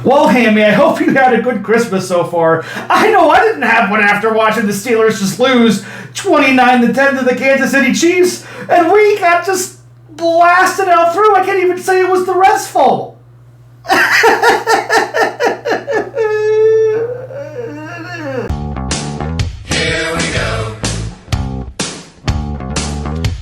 Well, Hammy, I hope you had a good Christmas so far. I know I didn't have one after watching the Steelers just lose 29-10 to the Kansas City Chiefs, and we got just blasted out through. I can't even say it was the refs' fault. Here we go.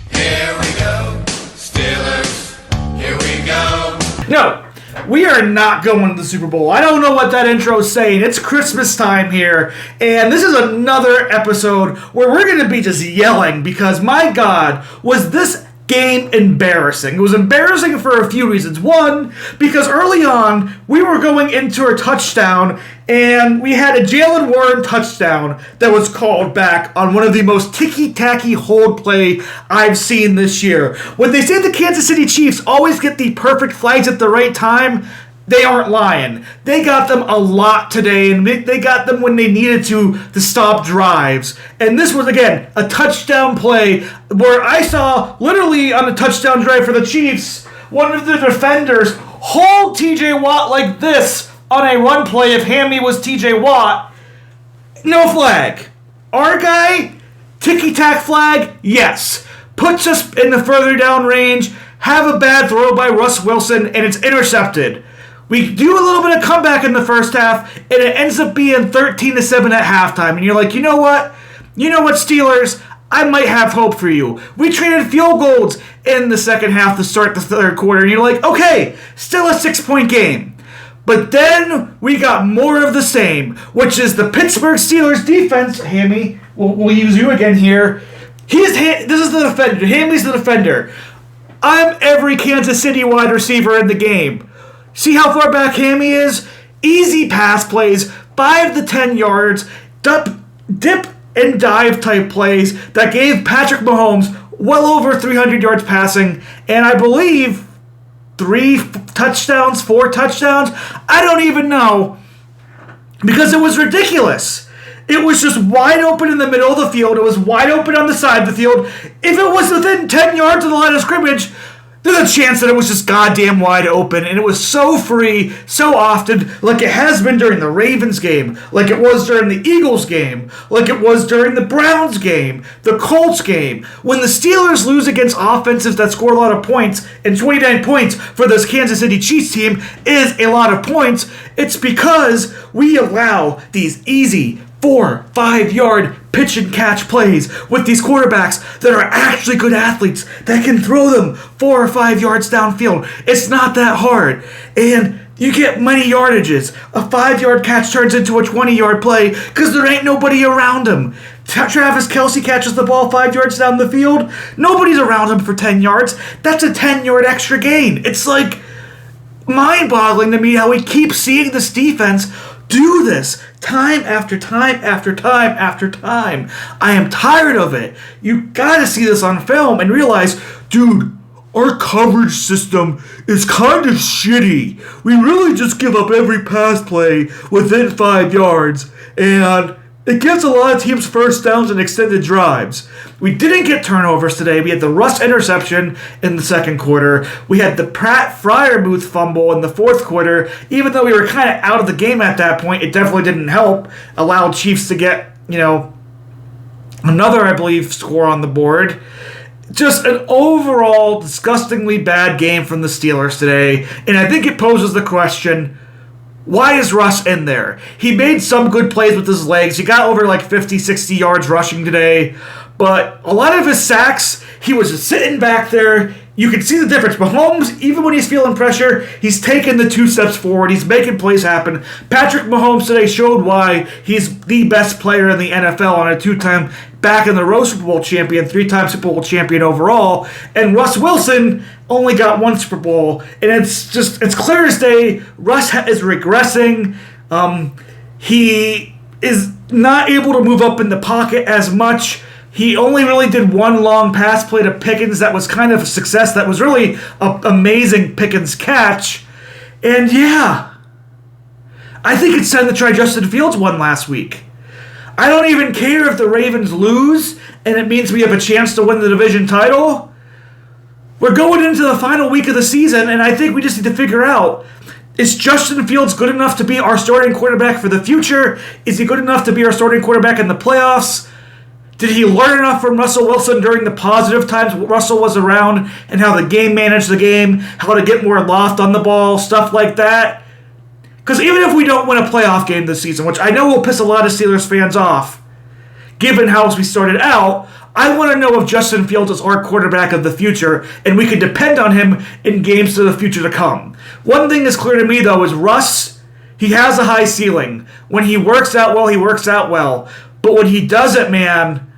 Here we go. Steelers. Here we go. No. We are not going to the Super Bowl. I don't know what that intro is saying. It's Christmas time here, and this is another episode where we're going to be just yelling because, my God, was this game embarrassing. It was embarrassing for a few reasons. One, because early on, we were going into a touchdown, and we had a Jalen Warren touchdown that was called back on one of the most ticky-tacky hold play I've seen this year. When they say the Kansas City Chiefs always get the perfect flags at the right time, they aren't lying. They got them a lot today, and they got them when they needed to stop drives. And this was, again, a touchdown play where I saw, literally on a touchdown drive for the Chiefs, one of the defenders hold T.J. Watt like this on a run play if Hammy was T.J. Watt. No flag. Our guy, ticky-tack flag, yes. Puts us in the further down range, have a bad throw by Russ Wilson, and it's intercepted. We do a little bit of comeback in the first half, and it ends up being 13-7 at halftime. And you're like, you know what? You know what, Steelers? I might have hope for you. We traded field goals in the second half to start the third quarter, and you're like, okay, still a 6-point game. But then we got more of the same, which is the Pittsburgh Steelers defense. Hammy, we'll use you again here. This is the defender. Hammy's the defender. I'm every Kansas City wide receiver in the game. See how far back Hammy is? Easy pass plays, 5 to 10 yards, dip and dive type plays that gave Patrick Mahomes well over 300 yards passing, and I believe 4 touchdowns. I don't even know, because it was ridiculous. It was just wide open in the middle of the field. It was wide open on the side of the field. If it was within 10 yards of the line of scrimmage, there's a chance that it was just goddamn wide open, and it was so free, so often, like it has been during the Ravens game, like it was during the Eagles game, like it was during the Browns game, the Colts game. When the Steelers lose against offenses that score a lot of points, and 29 points for this Kansas City Chiefs team is a lot of points, it's because we allow these easy 4-5 yard pitch and catch plays with these quarterbacks that are actually good athletes that can throw them 4 or 5 yards downfield. It's not that hard. And you get many yardages. A 5-yard catch turns into a 20-yard play because there ain't nobody around him. Travis Kelce catches the ball 5 yards down the field. Nobody's around him for 10 yards. That's a 10-yard extra gain. It's like mind-boggling to me how we keep seeing this defense do this time after time after time after time. I am tired of it. You gotta see this on film and realize, dude, our coverage system is kind of shitty. We really just give up every pass play within 5 yards, and it gives a lot of teams first downs and extended drives. We didn't get turnovers today. We had the Russ interception in the second quarter. We had the Pratt Freiermuth fumble in the fourth quarter. Even though we were kind of out of the game at that point, it definitely didn't help. Allowed Chiefs to get, another, I believe, score on the board. Just an overall disgustingly bad game from the Steelers today. And I think it poses the question, why is Russ in there? He made some good plays with his legs. He got over like 50, 60 yards rushing today. But a lot of his sacks, he was just sitting back there. You can see the difference. Mahomes, even when he's feeling pressure, he's taking the 2 steps forward. He's making plays happen. Patrick Mahomes today showed why he's the best player in the NFL on a 2-time back in the row Super Bowl champion, 3-time Super Bowl champion overall. And Russ Wilson only got 1 Super Bowl. And it's clear as day, Russ is regressing. He is not able to move up in the pocket as much. He only really did 1 long pass play to Pickens that was kind of a success. That was really an amazing Pickens catch. And yeah, I think it's time to try Justin Fields one last week. I don't even care if the Ravens lose and it means we have a chance to win the division title. We're going into the final week of the season, and I think we just need to figure out, Is Justin Fields good enough to be our starting quarterback for the future? Is he good enough to be our starting quarterback in the playoffs? Did he learn enough from Russell Wilson during the positive times Russell was around and how the game managed the game, how to get more loft on the ball, stuff like that? Because even if we don't win a playoff game this season, which I know will piss a lot of Steelers fans off, given how we started out, I want to know if Justin Fields is our quarterback of the future and we can depend on him in games to the future to come. One thing that's clear to me, though, is Russ, he has a high ceiling. When he works out well, he works out well. But when he doesn't, man,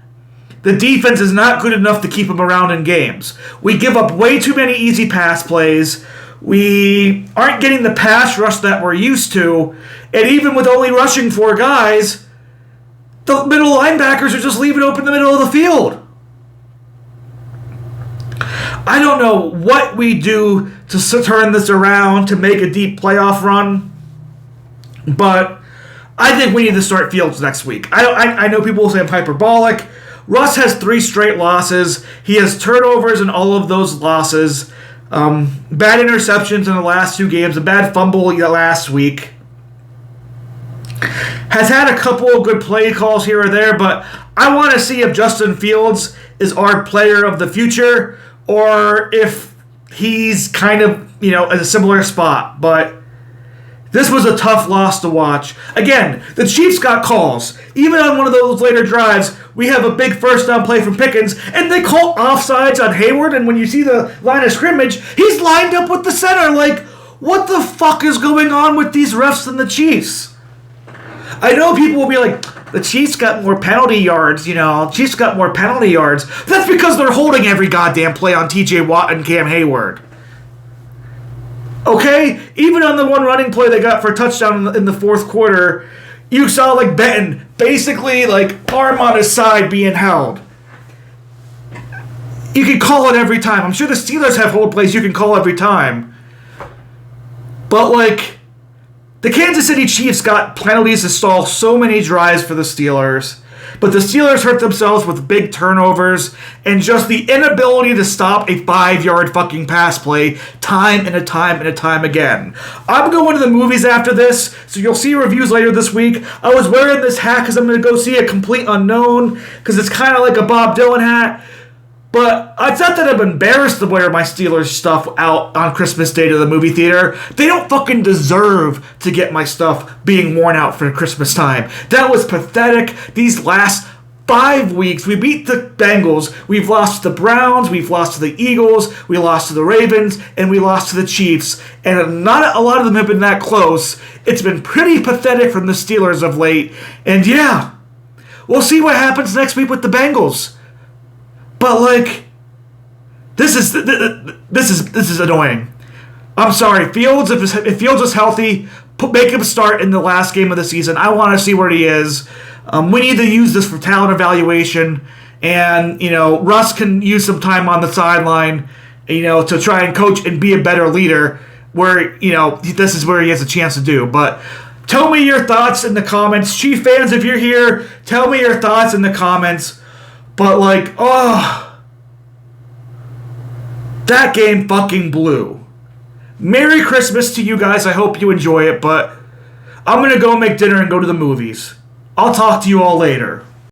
the defense is not good enough to keep him around in games. We give up way too many easy pass plays. We aren't getting the pass rush that we're used to. And even with only rushing 4 guys, the middle linebackers are just leaving open the middle of the field. I don't know what we do to turn this around to make a deep playoff run, but I think we need to start Fields next week. I know people will say I'm hyperbolic. Russ has 3 straight losses. He has turnovers in all of those losses. Bad interceptions in the last 2 games. A bad fumble last week. Has had a couple of good play calls here or there, but I want to see if Justin Fields is our player of the future or if he's kind of, at a similar spot. But this was a tough loss to watch. Again, the Chiefs got calls. Even on one of those later drives, we have a big first down play from Pickens, and they call offsides on Hayward, and when you see the line of scrimmage, he's lined up with the center. Like, what the fuck is going on with these refs and the Chiefs? I know people will be like, the Chiefs got more penalty yards, Chiefs got more penalty yards. That's because they're holding every goddamn play on TJ Watt and Cam Hayward. Okay? Even on the one running play they got for a touchdown in the fourth quarter, you saw, Benton basically, arm on his side being held. You can call it every time. I'm sure the Steelers have hold plays you can call every time. But, the Kansas City Chiefs got penalties to stall so many drives for the Steelers, but the Steelers hurt themselves with big turnovers and just the inability to stop a 5-yard fucking pass play time and time again. I'm going to the movies after this, so you'll see reviews later this week. I was wearing this hat because I'm going to go see A Complete Unknown because it's kind of like a Bob Dylan hat. But it's not that I'm embarrassed to wear my Steelers stuff out on Christmas Day to the movie theater. They don't fucking deserve to get my stuff being worn out for Christmas time. That was pathetic. These last 5 weeks, we beat the Bengals. We've lost to the Browns. We've lost to the Eagles. We lost to the Ravens. And we lost to the Chiefs. And not a lot of them have been that close. It's been pretty pathetic from the Steelers of late. And yeah, we'll see what happens next week with the Bengals. But this is annoying. I'm sorry, Fields. If Fields is healthy, make him start in the last game of the season. I want to see where he is. We need to use this for talent evaluation, and Russ can use some time on the sideline, to try and coach and be a better leader. Where this is where he has a chance to do. But tell me your thoughts in the comments, Chief fans. If you're here, tell me your thoughts in the comments. But that game fucking blew. Merry Christmas to you guys. I hope you enjoy it, but I'm going to go make dinner and go to the movies. I'll talk to you all later.